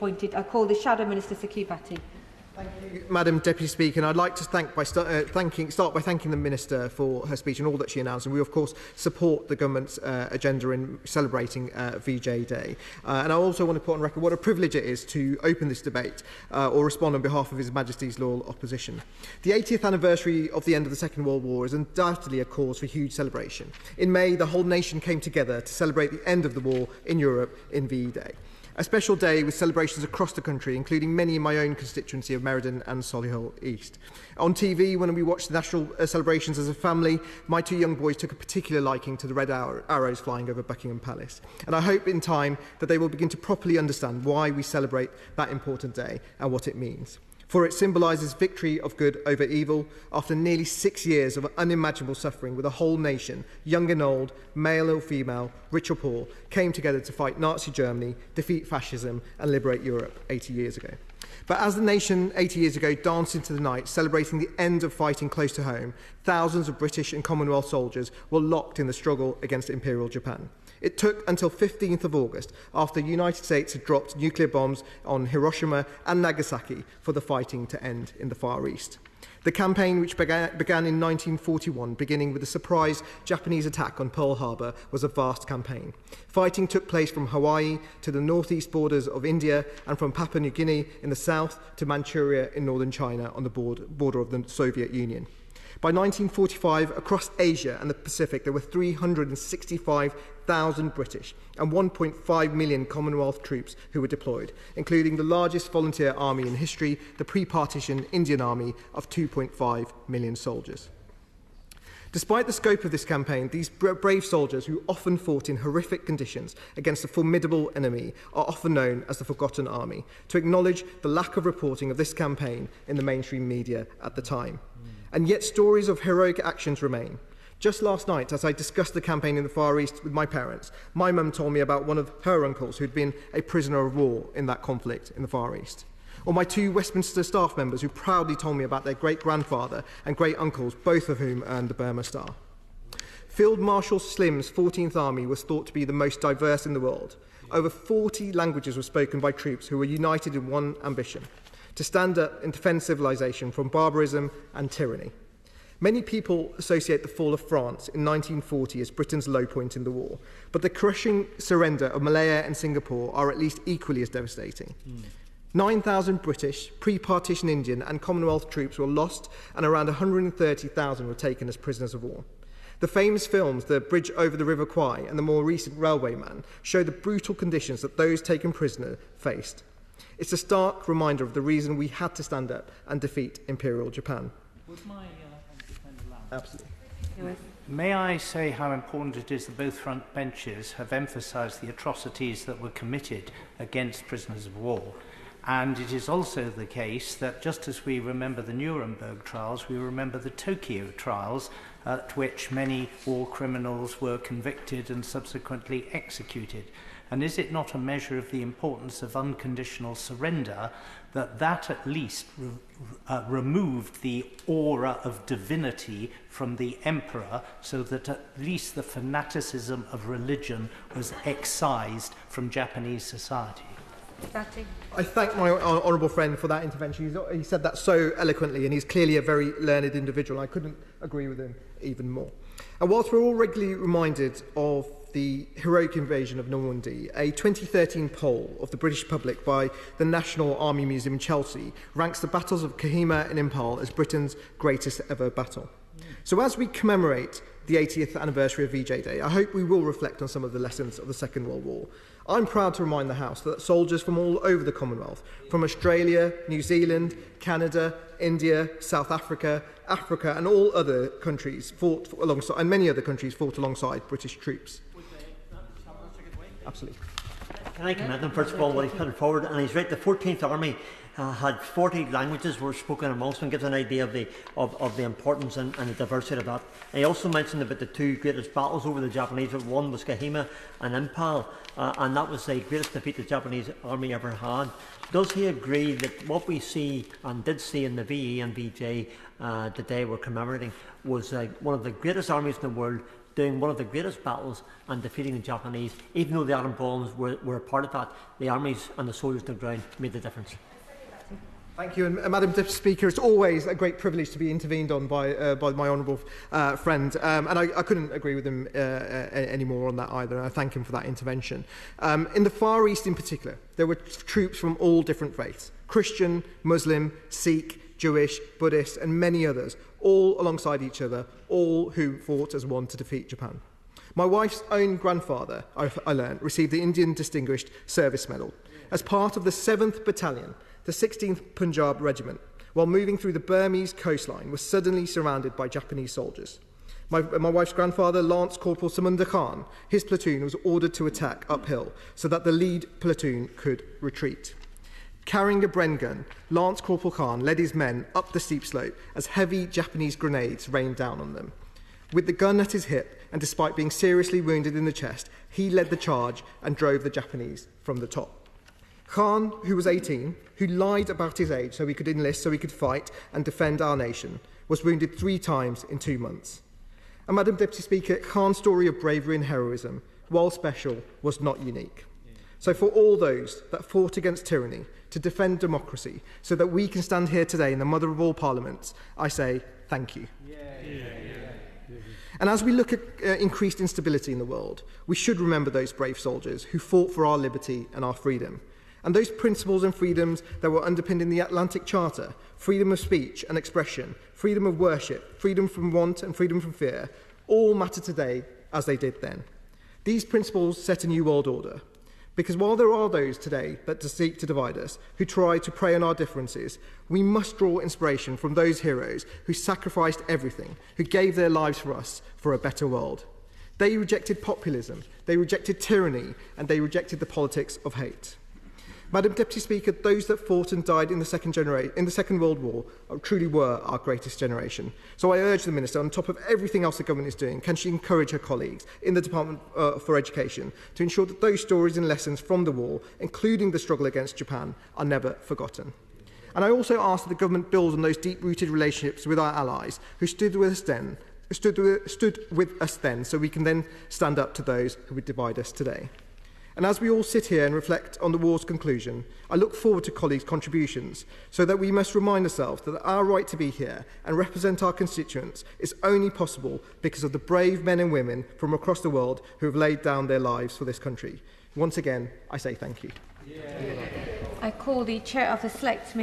Appointed. I call the Shadow Minister Saqib Bhatti. Thank you, Madam Deputy Speaker. And I'd like to start by thanking the Minister for her speech and all that she announced. And we, of course, support the government's agenda in celebrating VJ Day. And I also want to put on record what a privilege it is to open this debate or respond on behalf of His Majesty's loyal opposition. The 80th anniversary of the end of the Second World War is undoubtedly a cause for huge celebration. In May, the whole nation came together to celebrate the end of the war in Europe in VE Day. A special day with celebrations across the country, including many in my own constituency of Meriden and Solihull East. On TV, when we watched the national celebrations as a family, my two young boys took a particular liking to the red arrows flying over Buckingham Palace. And I hope in time that they will begin to properly understand why we celebrate that important day and what it means. For it symbolises victory of good over evil after nearly 6 years of unimaginable suffering, with a whole nation, young and old, male or female, rich or poor, came together to fight Nazi Germany, defeat fascism and liberate Europe 80 years ago. But as the nation 80 years ago danced into the night, celebrating the end of fighting close to home, thousands of British and Commonwealth soldiers were locked in the struggle against Imperial Japan. It took until 15th of August, after the United States had dropped nuclear bombs on Hiroshima and Nagasaki, for the fighting to end in the Far East. The campaign, which began in 1941, beginning with a surprise Japanese attack on Pearl Harbor, was a vast campaign. Fighting took place from Hawaii to the northeast borders of India and from Papua New Guinea in the south to Manchuria in northern China on the border of the Soviet Union. By 1945, across Asia and the Pacific, there were 365,000 British and 1.5 million Commonwealth troops who were deployed, including the largest volunteer army in history, the pre-partition Indian Army of 2.5 million soldiers. Despite the scope of this campaign, these brave soldiers, who often fought in horrific conditions against a formidable enemy, are often known as the Forgotten Army, to acknowledge the lack of reporting of this campaign in the mainstream media at the time. And yet stories of heroic actions remain. Just last night, as I discussed the campaign in the Far East with my parents, my mum told me about one of her uncles who'd been a prisoner of war in that conflict in the Far East. Or my two Westminster staff members who proudly told me about their great-grandfather and great-uncles, both of whom earned the Burma Star. Field Marshal Slim's 14th Army was thought to be the most diverse in the world. Over 40 languages were spoken by troops who were united in one ambition: to stand up and defend civilization from barbarism and tyranny. Many people associate the fall of France in 1940 as Britain's low point in the war, but the crushing surrender of Malaya and Singapore are at least equally as devastating. 9,000 British, pre-partition Indian and Commonwealth troops were lost, and around 130,000 were taken as prisoners of war. The famous films, The Bridge Over the River Kwai and the more recent Railwayman, show the brutal conditions that those taken prisoner faced. It's a stark reminder of the reason we had to stand up and defeat Imperial Japan. Would my friend allow? Absolutely. May I say how important it is that both front benches have emphasised the atrocities that were committed against prisoners of war. And it is also the case that just as we remember the Nuremberg trials, we remember the Tokyo trials, at which many war criminals were convicted and subsequently executed. And is it not a measure of the importance of unconditional surrender that at least removed the aura of divinity from the emperor, so that at least the fanaticism of religion was excised from Japanese society? I thank my honourable friend for that intervention. He said that so eloquently, and he's clearly a very learned individual. I couldn't agree with him even more. And whilst we're all regularly reminded of the heroic invasion of Normandy, a 2013 poll of the British public by the National Army Museum in Chelsea ranks the battles of Kohima and Impal as Britain's greatest ever battle. So as we commemorate the 80th anniversary of VJ Day, I hope we will reflect on some of the lessons of the Second World War. I'm proud to remind the House that soldiers from all over the Commonwealth, from Australia, New Zealand, Canada, India, South Africa, Africa and all other countries fought alongside, and many other countries fought alongside British troops. Absolutely. Can I commend him first of all what he's putting forward? And he's right, the 14th Army had 40 languages were spoken amongst them, gives an idea of the importance and the diversity of that. And he also mentioned about the two greatest battles over the Japanese. One was Kohima and Impal, and that was the greatest defeat the Japanese army ever had. Does he agree that what we see and did see in the VE and VJ the day we're commemorating was one of the greatest armies in the world doing one of the greatest battles and defeating the Japanese. Even though the atom bombs were a part of that, the armies and the soldiers on the ground made the difference. Thank you, and Madam Deputy Speaker, it's always a great privilege to be intervened on by my honourable friend, and I couldn't agree with him any more on that either, and I thank him for that intervention. In the Far East in particular, there were troops from all different faiths, Christian, Muslim, Sikh, Jewish, Buddhist, and many others, all alongside each other, all who fought as one to defeat Japan. My wife's own grandfather, I learned, received the Indian Distinguished Service Medal as part of the 7th Battalion, the 16th Punjab Regiment, while moving through the Burmese coastline, was suddenly surrounded by Japanese soldiers. My wife's grandfather, Lance Corporal Samunda Khan, his platoon was ordered to attack uphill so that the lead platoon could retreat. Carrying a Bren gun, Lance Corporal Khan led his men up the steep slope as heavy Japanese grenades rained down on them. With the gun at his hip, and despite being seriously wounded in the chest, he led the charge and drove the Japanese from the top. Khan, who was 18, who lied about his age so he could enlist, so he could fight and defend our nation, was wounded 3 times in 2 months. And Madam Deputy Speaker, Khan's story of bravery and heroism, while special, was not unique. So for all those that fought against tyranny to defend democracy so that we can stand here today in the mother of all parliaments, I say thank you. And as we look at increased instability in the world, we should remember those brave soldiers who fought for our liberty and our freedom. And those principles and freedoms that were underpinned in the Atlantic Charter, freedom of speech and expression, freedom of worship, freedom from want and freedom from fear, all matter today as they did then. These principles set a new world order. Because while there are those today that seek to divide us, who try to prey on our differences, we must draw inspiration from those heroes who sacrificed everything, who gave their lives for us for a better world. They rejected populism, they rejected tyranny, and they rejected the politics of hate. Madam Deputy Speaker, those that fought and died in the Second World War truly were our greatest generation. So I urge the Minister, on top of everything else the government is doing, can she encourage her colleagues in the Department for Education to ensure that those stories and lessons from the war, including the struggle against Japan, are never forgotten. And I also ask that the government build on those deep-rooted relationships with our allies who stood with us then, so we can then stand up to those who would divide us today. And as we all sit here and reflect on the war's conclusion, I look forward to colleagues' contributions so that we must remind ourselves that our right to be here and represent our constituents is only possible because of the brave men and women from across the world who have laid down their lives for this country. Once again, I say thank you. I call the Chair of the Select